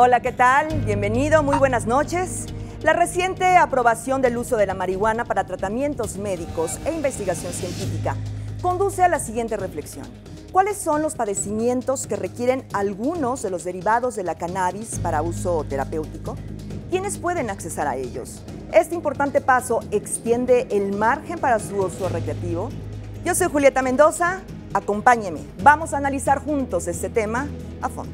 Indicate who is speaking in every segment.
Speaker 1: Hola, ¿qué tal? Bienvenido, muy buenas noches. La reciente aprobación del uso de la marihuana para tratamientos médicos e investigación científica conduce a la siguiente reflexión. ¿Cuáles son los padecimientos que requieren algunos de los derivados de la cannabis para uso terapéutico? ¿Quiénes pueden accesar a ellos? ¿Este importante paso extiende el margen para su uso recreativo? Yo soy Julieta Mendoza, acompáñeme. Vamos a analizar juntos este tema a fondo.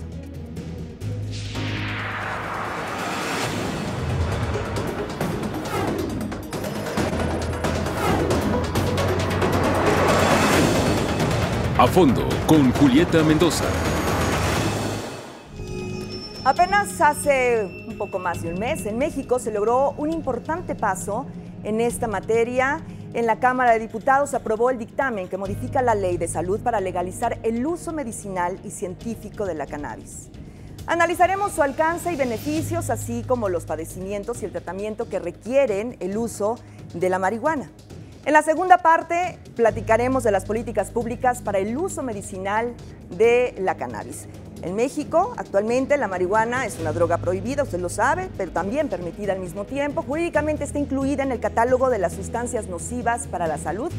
Speaker 2: A fondo con Julieta Mendoza.
Speaker 1: Apenas hace un poco más de un mes, en México se logró un importante paso en esta materia. En la Cámara de Diputados se aprobó el dictamen que modifica la Ley de Salud para legalizar el uso medicinal y científico de la cannabis. Analizaremos su alcance y beneficios, así como los padecimientos y el tratamiento que requieren el uso de la marihuana. En la segunda parte platicaremos de las políticas públicas para el uso medicinal de la cannabis. En México, actualmente la marihuana es una droga prohibida, usted lo sabe, pero también permitida al mismo tiempo. Jurídicamente está incluida en el catálogo de las sustancias nocivas para la salud,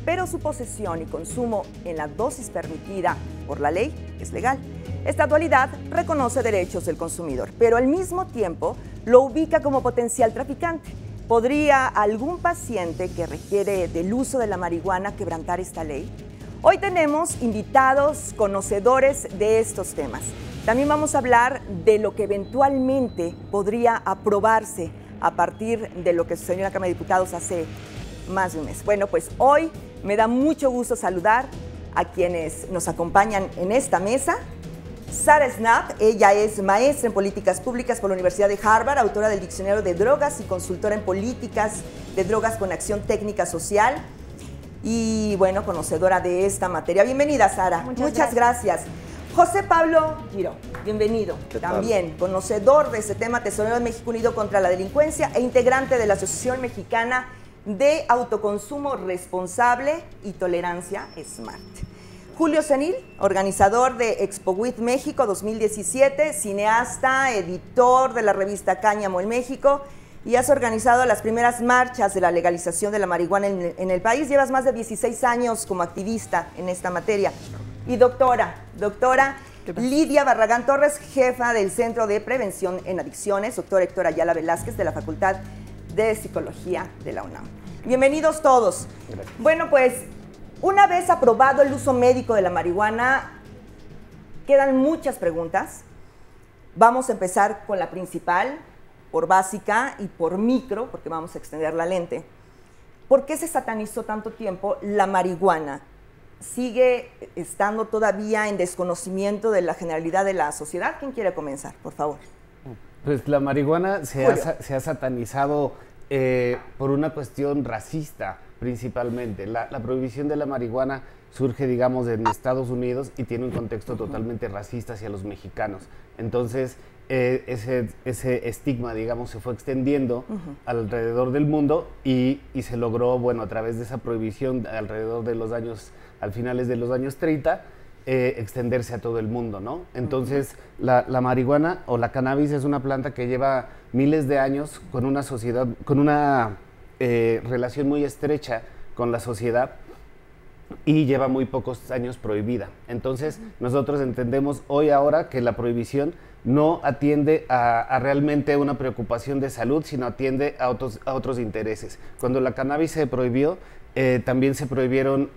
Speaker 1: pero su posesión y consumo en la dosis permitida por la ley es legal. Esta dualidad reconoce derechos del consumidor, pero al mismo tiempo lo ubica como potencial traficante. ¿Podría algún paciente que requiere del uso de la marihuana quebrantar esta ley? Hoy tenemos invitados conocedores de estos temas. También vamos a hablar de lo que eventualmente podría aprobarse a partir de lo que sucedió en la Cámara de Diputados hace más de un mes. Bueno, pues hoy me da mucho gusto saludar a quienes nos acompañan en esta mesa. Sara Snap, ella es maestra en políticas públicas por la Universidad de Harvard, autora del Diccionario de Drogas y consultora en políticas de drogas con acción técnica social y, bueno, conocedora de esta materia. Bienvenida, Sara. Muchas gracias. José Pablo Giró, bienvenido. También conocedor de este tema, tesorero de México Unido contra la Delincuencia e integrante de la Asociación Mexicana de Autoconsumo Responsable y Tolerancia SMART. Julio Senil, organizador de Expo WIT México 2017, cineasta, editor de la revista Cáñamo en México, y has organizado las primeras marchas de la legalización de la marihuana en el país. Llevas más de 16 años como activista en esta materia. Y doctora Lidia Barragán Torres, jefa del Centro de Prevención en Adicciones, doctora Héctor Ayala Velázquez de la Facultad de Psicología de la UNAM. Bienvenidos todos. Gracias. Bueno, pues una vez aprobado el uso médico de la marihuana, quedan muchas preguntas. Vamos a empezar con la principal, por básica y por micro, porque vamos a extender la lente. ¿Por qué se satanizó tanto tiempo la marihuana? ¿Sigue estando todavía en desconocimiento de la generalidad de la sociedad? ¿Quién quiere comenzar, por favor?
Speaker 3: Pues la marihuana se ha satanizado por una cuestión racista, principalmente. La prohibición de la marihuana surge, digamos, en Estados Unidos y tiene un contexto totalmente racista hacia los mexicanos. Entonces, ese estigma, digamos, se fue extendiendo alrededor del mundo y se logró, bueno, a través de esa prohibición alrededor de los años, al finales de los años 30, extenderse a todo el mundo, ¿no? Entonces, la marihuana o la cannabis es una planta que lleva miles de años con una sociedad, con una relación muy estrecha con la sociedad y lleva muy pocos años prohibida. Entonces, nosotros entendemos ahora que la prohibición no atiende a realmente una preocupación de salud, sino atiende a otros intereses. Cuando la cannabis se prohibió, también se prohibieron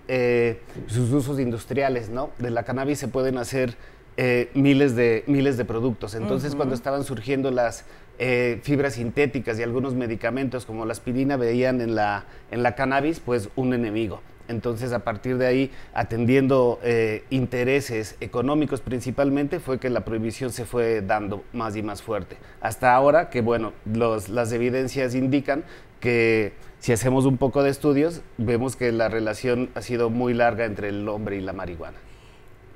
Speaker 3: sus usos industriales, ¿no? De la cannabis se pueden hacer miles de productos. Entonces, cuando estaban surgiendo las fibras sintéticas y algunos medicamentos como la aspirina, veían en la cannabis pues un enemigo. Entonces, a partir de ahí, atendiendo intereses económicos principalmente, fue que la prohibición se fue dando más y más fuerte. Hasta ahora que, bueno, las evidencias indican que si hacemos un poco de estudios, vemos que la relación ha sido muy larga entre el hombre y la marihuana.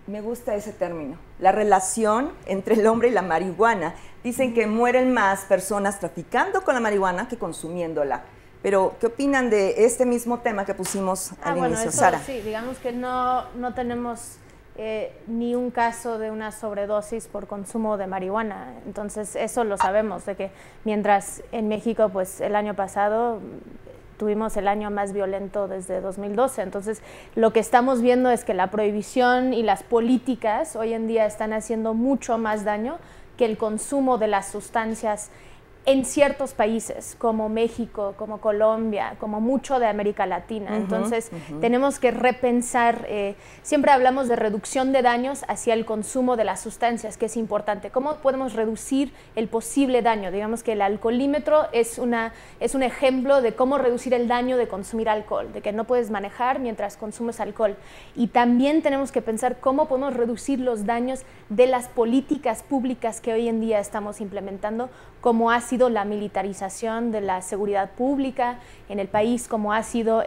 Speaker 1: Me gusta ese término, la relación entre el hombre y la marihuana. Dicen que mueren más personas traficando con la marihuana que consumiéndola. Pero, ¿qué opinan de este mismo tema que pusimos al inicio,
Speaker 4: eso,
Speaker 1: Sara?
Speaker 4: Sí, digamos que no tenemos ni un caso de una sobredosis por consumo de marihuana. Entonces eso lo sabemos, de que mientras en México pues el año pasado tuvimos el año más violento desde 2012. Entonces, lo que estamos viendo es que la prohibición y las políticas hoy en día están haciendo mucho más daño que el consumo de las sustancias en ciertos países, como México, como Colombia, como mucho de América Latina. Entonces, tenemos que repensar, siempre hablamos de reducción de daños hacia el consumo de las sustancias, que es importante. ¿Cómo podemos reducir el posible daño? Digamos que el alcoholímetro es un ejemplo de cómo reducir el daño de consumir alcohol, de que no puedes manejar mientras consumes alcohol. Y también tenemos que pensar cómo podemos reducir los daños de las políticas públicas que hoy en día estamos implementando, como ha sido la militarización de la seguridad pública en el país, como ha sido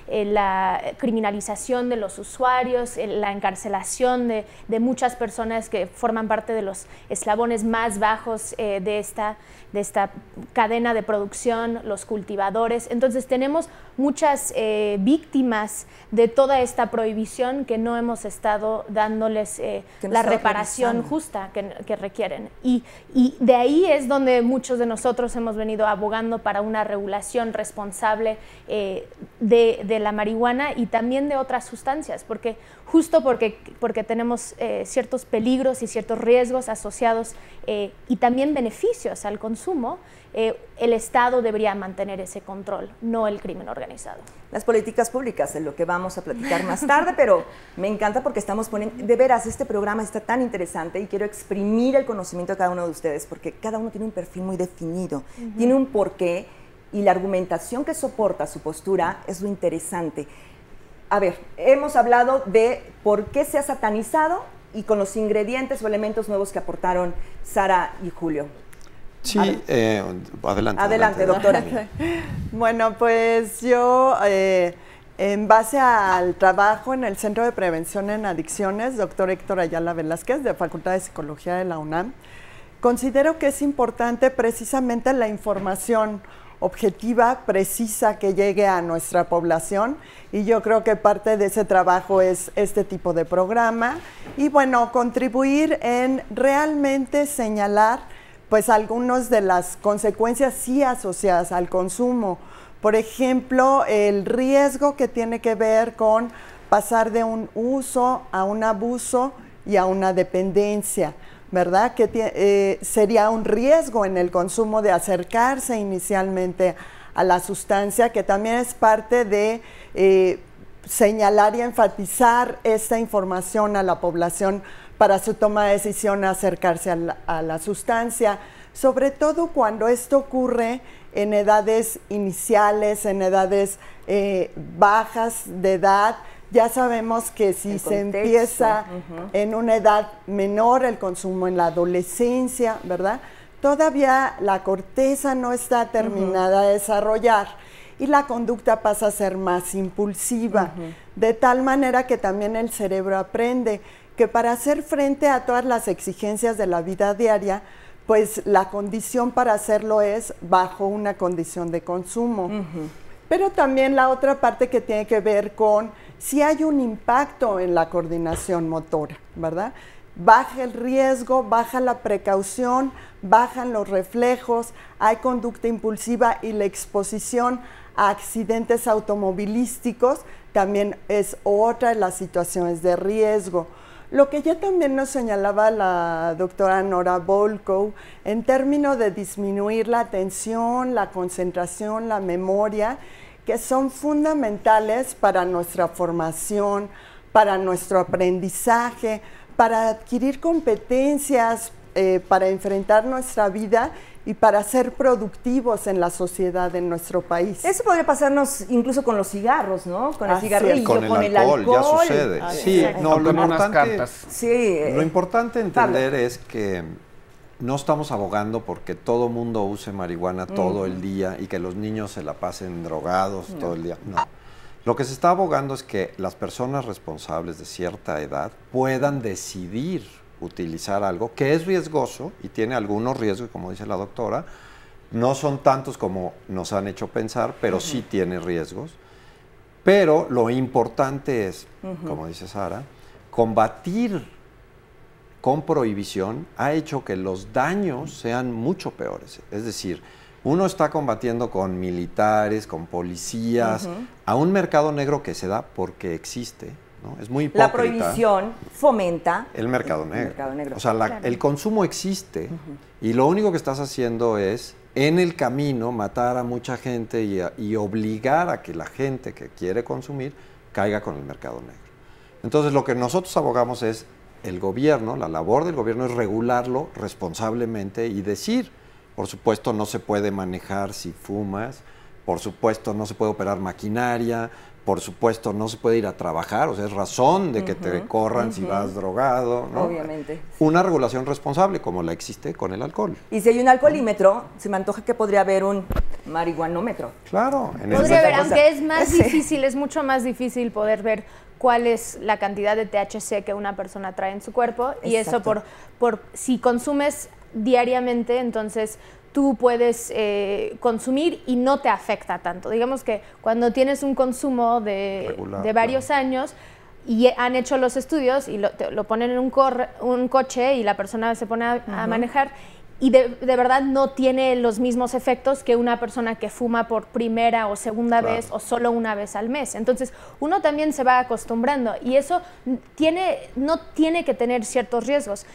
Speaker 4: la criminalización de los usuarios, la encarcelación de muchas personas que forman parte de los eslabones más bajos de esta cadena de producción, los cultivadores. Entonces tenemos muchas víctimas de toda esta prohibición que no hemos estado dándoles la reparación justa que requieren. Y de ahí es donde muchos de nosotros hemos venido abogando para una regulación responsable de la marihuana y también de otras sustancias, porque justo porque tenemos ciertos peligros y ciertos riesgos asociados y también beneficios al consumo, el Estado debería mantener ese control, no el crimen organizado.
Speaker 1: Las políticas públicas, es lo que vamos a platicar más tarde, pero me encanta porque estamos poniendo, de veras, este programa está tan interesante y quiero exprimir el conocimiento de cada uno de ustedes, porque cada uno tiene un perfil muy definido, tiene un porqué, y la argumentación que soporta su postura es lo interesante. A ver, hemos hablado de por qué se ha satanizado y con los ingredientes o elementos nuevos que aportaron Sara y Julio.
Speaker 5: Sí, adelante.
Speaker 1: Adelante, doctora.
Speaker 6: Bueno, pues yo, en base al trabajo en el Centro de Prevención en Adicciones, doctor Héctor Ayala Velázquez, de Facultad de Psicología de la UNAM, considero que es importante precisamente la información objetiva, precisa, que llegue a nuestra población, y yo creo que parte de ese trabajo es este tipo de programa, y bueno, contribuir en realmente señalar pues algunas de las consecuencias sí asociadas al consumo. Por ejemplo, el riesgo que tiene que ver con pasar de un uso a un abuso y a una dependencia, ¿verdad? Que sería un riesgo en el consumo de acercarse inicialmente a la sustancia, que también es parte de señalar y enfatizar esta información a la población para su toma de decisión acercarse a la sustancia, sobre todo cuando esto ocurre en edades iniciales, en edades bajas de edad. Ya sabemos que si se empieza en una edad menor el consumo, en la adolescencia, ¿verdad? Todavía la corteza no está terminada de desarrollar y la conducta pasa a ser más impulsiva, de tal manera que también el cerebro aprende que para hacer frente a todas las exigencias de la vida diaria, pues la condición para hacerlo es bajo una condición de consumo. Pero también la otra parte que tiene que ver con si hay un impacto en la coordinación motora, ¿verdad? Baja el riesgo, baja la precaución, bajan los reflejos, hay conducta impulsiva y la exposición a accidentes automovilísticos también es otra de las situaciones de riesgo. Lo que ya también nos señalaba la doctora Nora Volkow en términos de disminuir la atención, la concentración, la memoria, que son fundamentales para nuestra formación, para nuestro aprendizaje, para adquirir competencias, para enfrentar nuestra vida y para ser productivos en la sociedad de nuestro país.
Speaker 1: Eso podría pasarnos incluso con los cigarros, ¿no? Con el cigarrillo,
Speaker 5: con el alcohol, ya sucede. Sí, no, lo importante entender es que no estamos abogando porque todo mundo use marihuana todo el día y que los niños se la pasen drogados todo el día. No. Lo que se está abogando es que las personas responsables de cierta edad puedan decidir utilizar algo que es riesgoso y tiene algunos riesgos, como dice la doctora, no son tantos como nos han hecho pensar, pero sí tiene riesgos. Pero lo importante es, como dice Sara, combatir con prohibición ha hecho que los daños sean mucho peores. Es decir, uno está combatiendo con militares, con policías, a un mercado negro que se da porque existe, ¿no? Es muy hipócrita.
Speaker 1: La prohibición fomenta
Speaker 5: el mercado negro. O sea, el consumo existe y lo único que estás haciendo es, en el camino, matar a mucha gente y obligar a que la gente que quiere consumir caiga con el mercado negro. Entonces, lo que nosotros abogamos es el gobierno, la labor del gobierno es regularlo responsablemente y decir, por supuesto, no se puede manejar si fumas, por supuesto, no se puede operar maquinaria, por supuesto, no se puede ir a trabajar, o sea, es razón de que te corran si vas drogado, ¿no?
Speaker 1: Obviamente.
Speaker 5: Una regulación responsable, como la existe con el alcohol.
Speaker 1: Y si hay un alcoholímetro, se me antoja que podría haber un marihuanómetro.
Speaker 5: Claro.
Speaker 4: Podría haber, aunque es más difícil, es mucho más difícil poder ver cuál es la cantidad de THC que una persona trae en su cuerpo. Exacto. Y eso por si consumes diariamente, entonces tú puedes consumir y no te afecta tanto. Digamos que cuando tienes un consumo de varios años y han hecho los estudios y lo ponen en un coche y la persona se pone a manejar, y de verdad no tiene los mismos efectos que una persona que fuma por primera o segunda vez o solo una vez al mes. Entonces, uno también se va acostumbrando y eso no tiene que tener ciertos riesgos.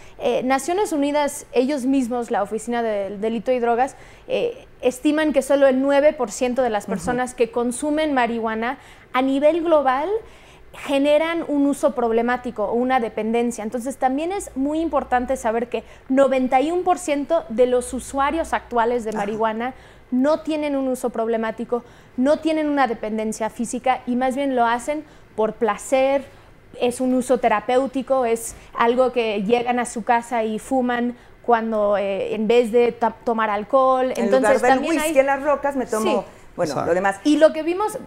Speaker 4: Naciones Unidas, ellos mismos, la Oficina del Delito y Drogas, estiman que solo el 9% de las personas que consumen marihuana a nivel global generan un uso problemático o una dependencia. Entonces también es muy importante saber que 91% de los usuarios actuales de marihuana no tienen un uso problemático, no tienen una dependencia física y más bien lo hacen por placer, es un uso terapéutico, es algo que llegan a su casa y fuman cuando en vez de tomar alcohol.
Speaker 1: En lugar del whisky en las rocas me tomo... Bueno, lo demás.
Speaker 4: Y lo que vimos,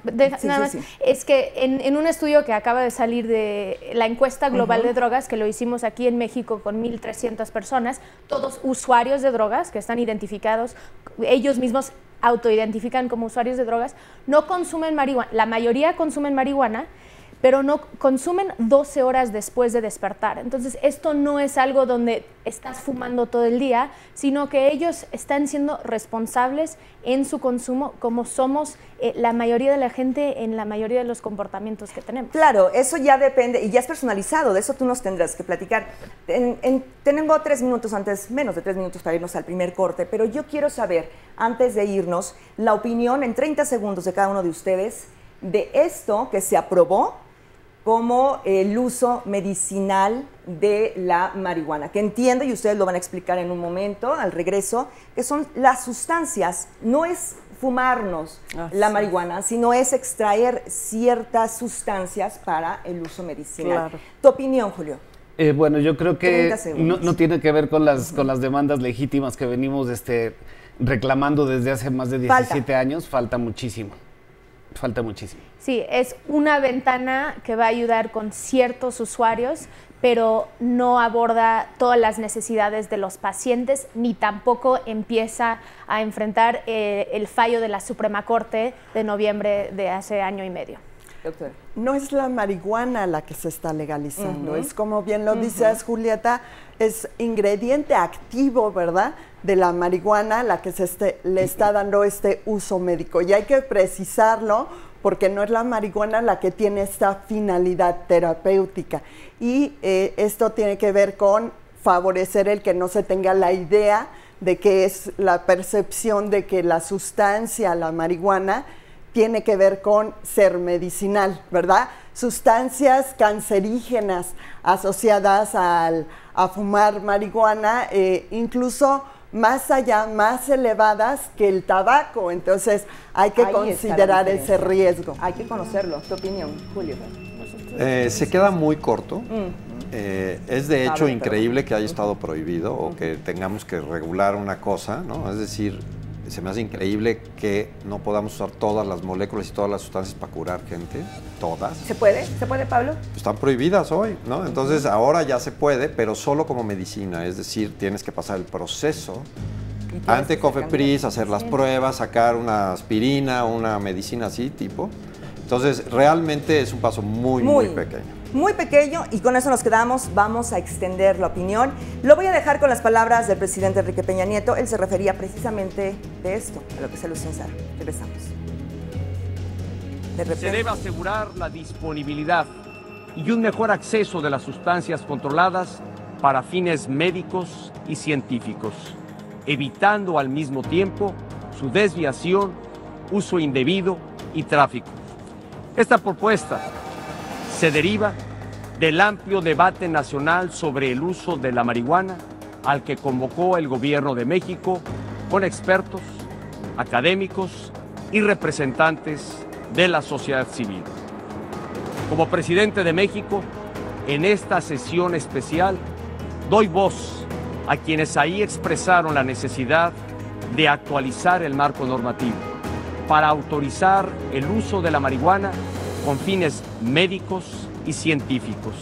Speaker 4: es que en un estudio que acaba de salir de la encuesta global de drogas, que lo hicimos aquí en México con 1,300 personas, todos usuarios de drogas que están identificados, ellos mismos autoidentifican como usuarios de drogas, no consumen marihuana, la mayoría consumen marihuana, pero no consumen 12 horas después de despertar. Entonces, esto no es algo donde estás fumando todo el día, sino que ellos están siendo responsables en su consumo, como somos la mayoría de la gente en la mayoría de los comportamientos que tenemos.
Speaker 1: Claro, eso ya depende, y ya es personalizado, de eso tú nos tendrás que platicar. Tengo 3 minutos antes, menos de 3 minutos para irnos al primer corte, pero yo quiero saber, antes de irnos, la opinión en 30 segundos de cada uno de ustedes de esto que se aprobó como el uso medicinal de la marihuana, que entiendo, y ustedes lo van a explicar en un momento, al regreso, que son las sustancias, no es fumarnos la marihuana, sino es extraer ciertas sustancias para el uso medicinal. Claro. ¿Tu opinión, Julio?
Speaker 3: Bueno, yo creo que no tiene que ver con las demandas legítimas que venimos reclamando desde hace más de 17 años, falta muchísimo. Falta muchísimo.
Speaker 4: Sí, es una ventana que va a ayudar con ciertos usuarios, pero no aborda todas las necesidades de los pacientes, ni tampoco empieza a enfrentar el fallo de la Suprema Corte de noviembre de hace año y medio.
Speaker 6: Doctor. No es la marihuana la que se está legalizando, es como bien lo dices, Julieta, es ingrediente activo, ¿verdad?, de la marihuana la que le está dando este uso médico. Y hay que precisarlo porque no es la marihuana la que tiene esta finalidad terapéutica. Y esto tiene que ver con favorecer el que no se tenga la idea de que es la percepción de que la sustancia, la marihuana, tiene que ver con ser medicinal, ¿verdad? Sustancias cancerígenas asociadas a fumar marihuana, incluso más allá, más elevadas que el tabaco. Entonces hay que considerar ese riesgo.
Speaker 1: Hay que conocerlo. ¿Tu opinión, Julio?
Speaker 5: Se queda muy corto. Es de hecho increíble que haya estado prohibido o que tengamos que regular una cosa, ¿no? Es decir, se me hace increíble que no podamos usar todas las moléculas y todas las sustancias para curar gente, todas.
Speaker 1: ¿Se puede? ¿Se puede, Pablo?
Speaker 5: Están prohibidas hoy, ¿no? Entonces ahora ya se puede, pero solo como medicina, es decir, tienes que pasar el proceso ante COFEPRIS, hacer las pruebas, sacar una aspirina, una medicina así tipo, Entonces, realmente es un paso muy pequeño.
Speaker 1: Muy pequeño, y con eso nos quedamos. Vamos a extender la opinión. Lo voy a dejar con las palabras del presidente Enrique Peña Nieto. Él se refería precisamente de esto, a lo que se alusión Sara. Regresamos.
Speaker 7: Se debe asegurar la disponibilidad y un mejor acceso de las sustancias controladas para fines médicos y científicos, evitando al mismo tiempo su desviación, uso indebido y tráfico. Esta propuesta se deriva del amplio debate nacional sobre el uso de la marihuana al que convocó el Gobierno de México con expertos, académicos y representantes de la sociedad civil. Como presidente de México, en esta sesión especial, doy voz a quienes ahí expresaron la necesidad de actualizar el marco normativo para autorizar el uso de la marihuana con fines médicos y científicos.